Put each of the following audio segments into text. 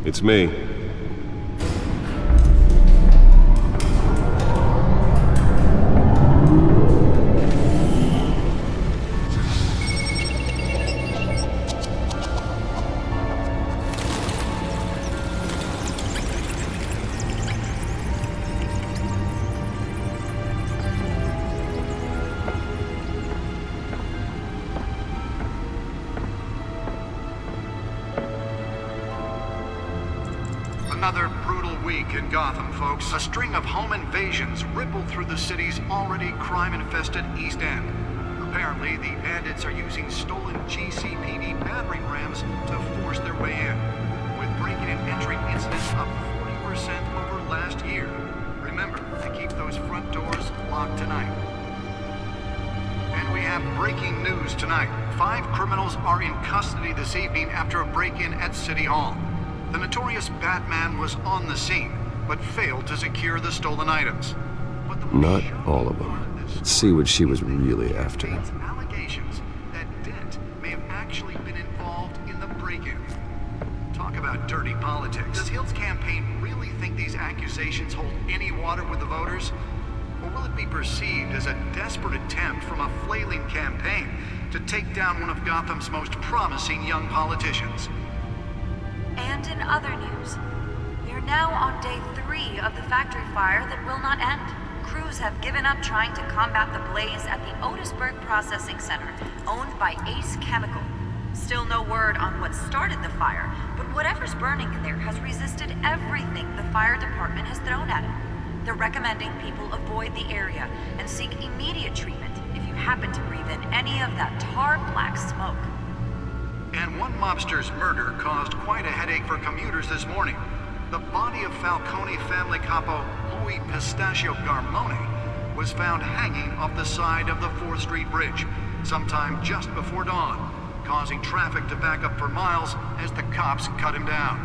It's me. Another brutal week in Gotham, folks. A string of home invasions rippled through the city's already crime-infested East End. Apparently, the bandits are using stolen GCPD battering rams to force their way in, with breaking and entering incidents up 40% over last year. Remember to keep those front doors locked tonight. And we have breaking news tonight. 5 criminals are in custody this evening after a break-in at City Hall. The notorious Batman was on the scene, but failed to secure the stolen items. But the Not all of them. Let's see what she was really after. Allegations that Dent may have actually been involved in the break-in. Talk about dirty politics. Does Hill's campaign really think these accusations hold any water with the voters? Or will it be perceived as a desperate attempt from a flailing campaign to take down one of Gotham's most promising young politicians? And in other news, we are now on day 3 of the factory fire that will not end. Crews have given up trying to combat the blaze at the Otisburg Processing Center, owned by Ace Chemical. Still no word on what started the fire, but whatever's burning in there has resisted everything the fire department has thrown at it. They're recommending people avoid the area and seek immediate treatment if you happen to breathe in any of that tar black smoke. And one mobster's murder caused quite a headache for commuters this morning. The body of Falcone family capo Louis Pistachio Garmone was found hanging off the side of the 4th Street Bridge sometime just before dawn, causing traffic to back up for miles as the cops cut him down.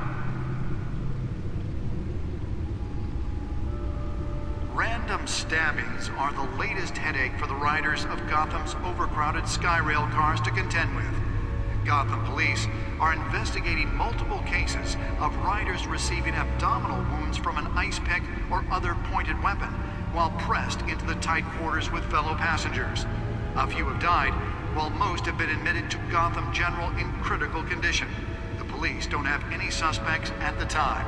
Random stabbings are the latest headache for the riders of Gotham's overcrowded Skyrail cars to contend with. Gotham police are investigating multiple cases of riders receiving abdominal wounds from an ice pick or other pointed weapon while pressed into the tight quarters with fellow passengers. A few have died, while most have been admitted to Gotham General in critical condition. The police don't have any suspects at the time.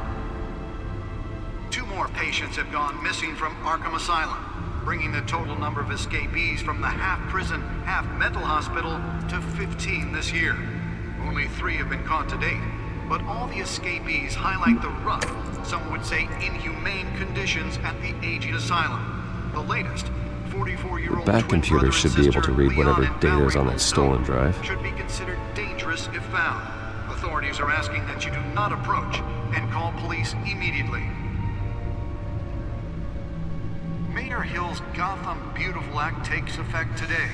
2 more patients have gone missing from Arkham Asylum, bringing the total number of escapees from the half-prison, half-mental hospital to 15 this year. Only 3 have been caught to date, but all the escapees highlight the rough, some would say inhumane conditions at the aging asylum. The latest, 44-year-old Bat computer should be able to read whatever data is on that stolen drive. should be considered dangerous if found. Authorities are asking that you do not approach and call police immediately. Mayor Hill's Gotham Beautiful Act takes effect today,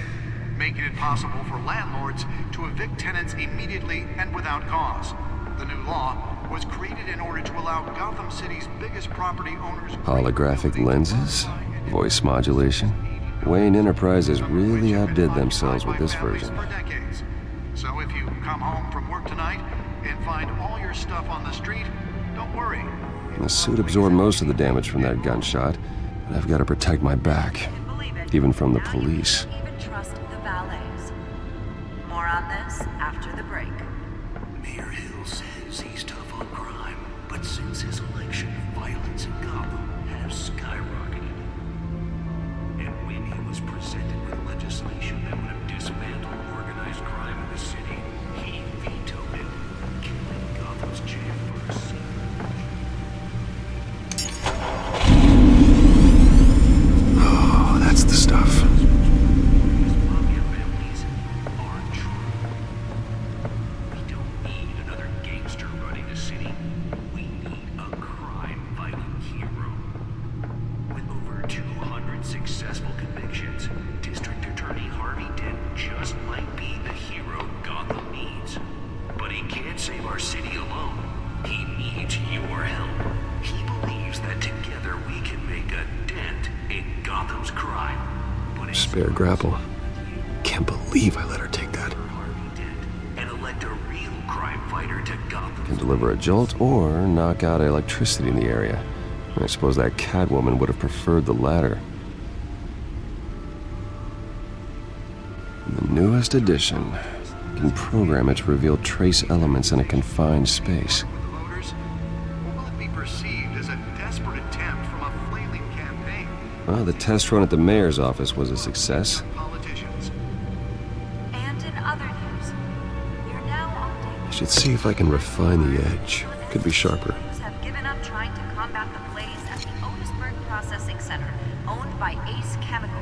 making it possible for landlords to evict tenants immediately and without cause. The new law was created in order to allow Gotham City's biggest property owners... Holographic lenses? Voice modulation? Wayne Enterprises really outdid themselves with this version. For decades. So if you come home from work tonight and find all your stuff on the street, don't worry. The suit absorbed most of the damage from that gunshot, but I've got to protect my back, even from the police. Even trust the valets. More on this after the break. Mayor Hill says he's tough on crime, but since his election, violence in Gotham has skyrocketed. And when he was presented with legislation that would have dismantled organized crime in the city, he vetoed it, killing Gotham's champ for a seat. Oh, that's the stuff. Mafia families are true. We don't need another gangster running the city. We need a crime-fighting hero. With over 200 successful convictions, District Attorney Harvey Dent just might be the hero Gotham needs. But he can't save our city alone. He needs your help. He believes that together we can make a dent in Gotham's crime. But it's Spare grapple. Can't believe I let her take that. Harvey Dent and elect a real crime fighter. rider to Gotham. Can deliver a jolt or knock out electricity in the area. I suppose that Catwoman would have preferred the latter. The newest edition can program it to reveal trace elements in a confined space. With the voters, or will it be perceived as a desperate attempt from a flailing campaign? Well, the test run at the mayor's office was a success. Politicians. And in other news, you're now on day I should see if I can refine the edge. Could be sharper. Crews have given up trying to combat the blaze at the Otisburg Processing Center, owned by Ace Chemical.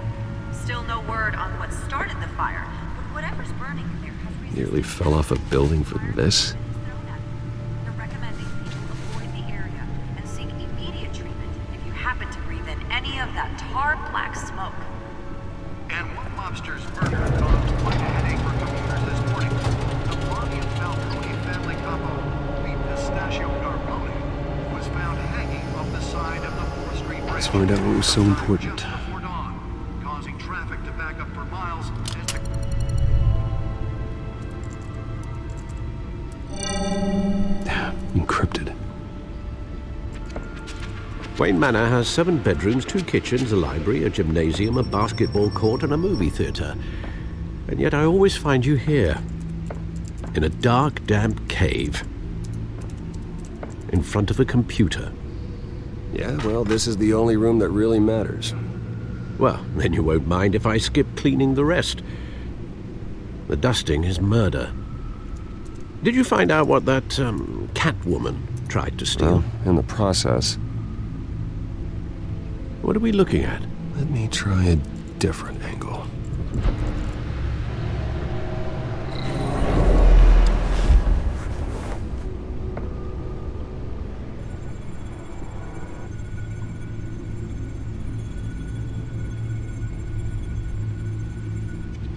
Still no word on what started the fire, but whatever's burning in there has recently Nearly fell off a building for this. They're recommending people avoid the area and seek immediate treatment if you happen to breathe in any of that tar black smoke. And one lobster's murder caused quite a headache for commuters this morning. The body of Falcone family couple, the Pistachio Carbone, was found hanging off the side of the 4th Street Bridge. Let's find out what was so important. Just before dawn, causing traffic to back up for miles as the Encrypted. Wayne Manor has 7 bedrooms, 2 kitchens, a library, a gymnasium, a basketball court, and a movie theatre. And yet I always find you here, in a dark, damp cave, in front of a computer. Yeah, well, this is the only room that really matters. Well, then you won't mind if I skip cleaning the rest. The dusting is murder. Did you find out what that, Catwoman tried to steal? Well, in the process, What are we looking at? let me try a different angle.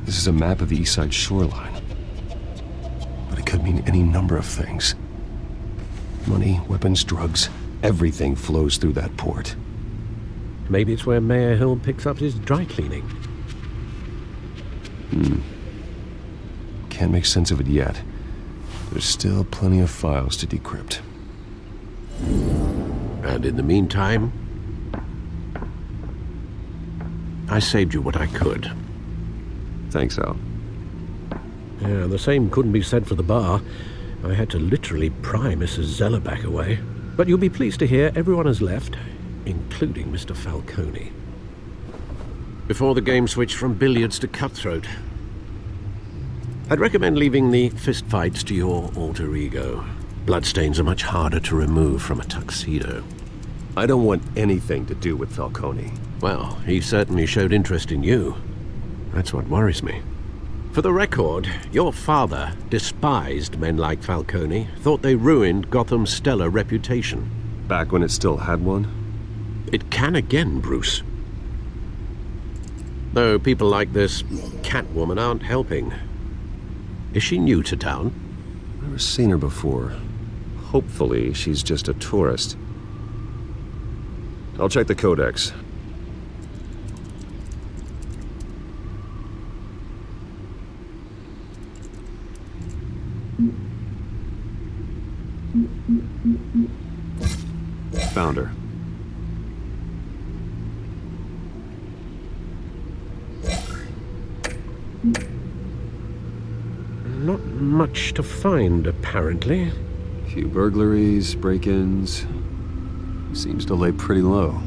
This is a map of the East Side shoreline. But it could mean any number of things. Money, weapons, drugs, everything flows through that port. Maybe it's where Mayor Hill picks up his dry cleaning. Can't make sense of it yet. There's still plenty of files to decrypt. And in the meantime, I saved you what I could. Thanks, Al. Yeah, the same couldn't be said for the bar. I had to literally pry Mrs. Zeller back away. But you'll be pleased to hear everyone has left, including Mr. Falcone. Before the game switched from billiards to cutthroat. I'd recommend leaving the fistfights to your alter ego. Bloodstains are much harder to remove from a tuxedo. I don't want anything to do with Falcone. Well, he certainly showed interest in you. That's what worries me. For the record, your father despised men like Falcone, thought they ruined Gotham's stellar reputation. Back when it still had one? It can again, Bruce. Though people like this Catwoman aren't helping. Is she new to town? Never seen her before. Hopefully, she's just a tourist. I'll check the codex. Found her. Not much to find, apparently. Few burglaries, break-ins. Seems to lay pretty low.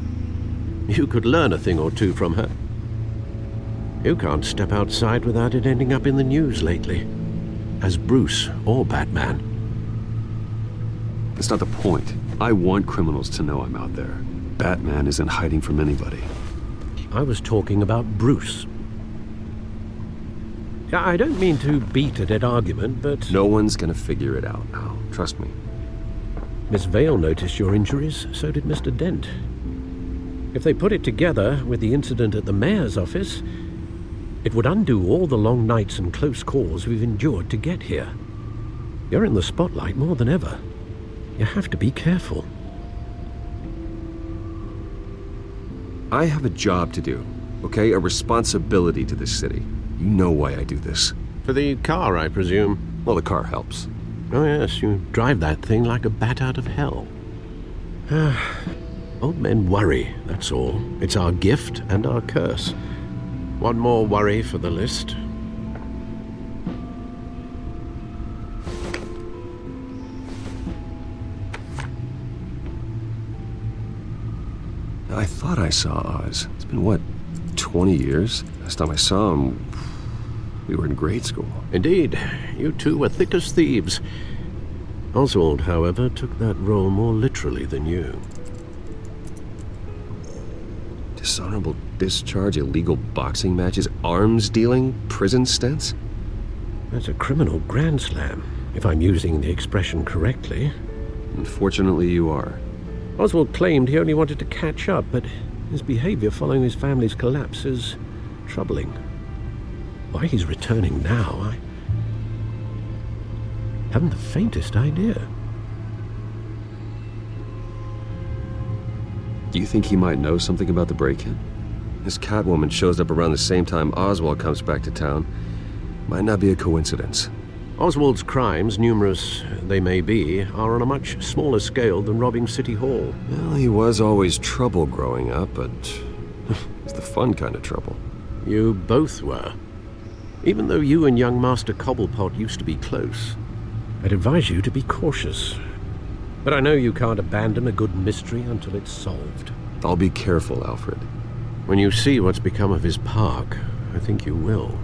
You could learn a thing or two from her. You can't step outside without it ending up in the news lately. As Bruce or Batman. That's not the point. I want criminals to know I'm out there. Batman isn't hiding from anybody. I was talking about Bruce. I don't mean to beat a dead argument, but... No one's gonna figure it out now. Trust me. Miss Vale noticed your injuries, so did Mr. Dent. If they put it together with the incident at the mayor's office, it would undo all the long nights and close calls we've endured to get here. You're in the spotlight more than ever. You have to be careful. I have a job to do, okay? A responsibility to this city. You know why I do this. For the car, I presume. Well, the car helps. Oh yes, you drive that thing like a bat out of hell. Old men worry, that's all. It's our gift and our curse. One more worry for the list. I thought I saw Oz. It's been, what, 20 years? Last time I saw him, we were in grade school. Indeed, you two were thick as thieves. Oswald, however, took that role more literally than you. Dishonorable discharge, illegal boxing matches, arms dealing, prison stints? That's a criminal grand slam, if I'm using the expression correctly. Unfortunately, you are. Oswald claimed he only wanted to catch up, but his behavior following his family's collapse is troubling. Why he's returning now, I haven't the faintest idea. Do you think he might know something about the break-in? This Catwoman shows up around the same time Oswald comes back to town. Might not be a coincidence. Oswald's crimes, numerous they may be, are on a much smaller scale than robbing City Hall. Well, he was always trouble growing up, but it's the fun kind of trouble. You both were. Even though you and young Master Cobblepot used to be close, I'd advise you to be cautious. But I know you can't abandon a good mystery until it's solved. I'll be careful, Alfred. When you see what's become of his park, I think you will.